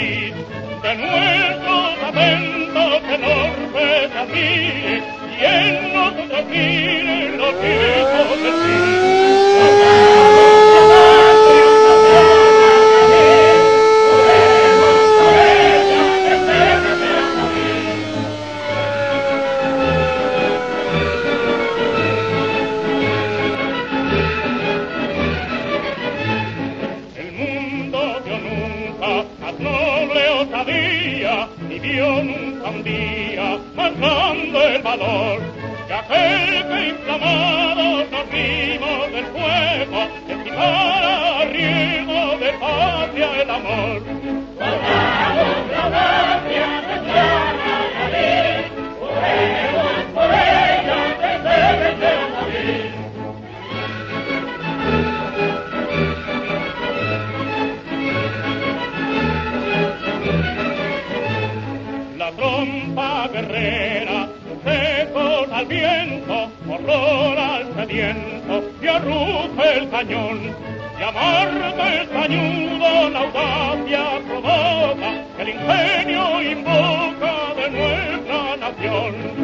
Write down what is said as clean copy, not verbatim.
país, de nuestros atentos enormes así, y en nosotros miren los hijos del fin. Ni vio nunca un día más grande el valor que aquel que inflamados nos vimos del fuego excitara a riego de patria el amor. Guardamos la patria de tierra y abril, juremos por ella que se vencerá a morir. Trompa guerrera, secos al viento, horror al sediento, y arruja el cañón, y amarga el cañudo, la audacia provoca, el ingenio invoca de nuestra nación.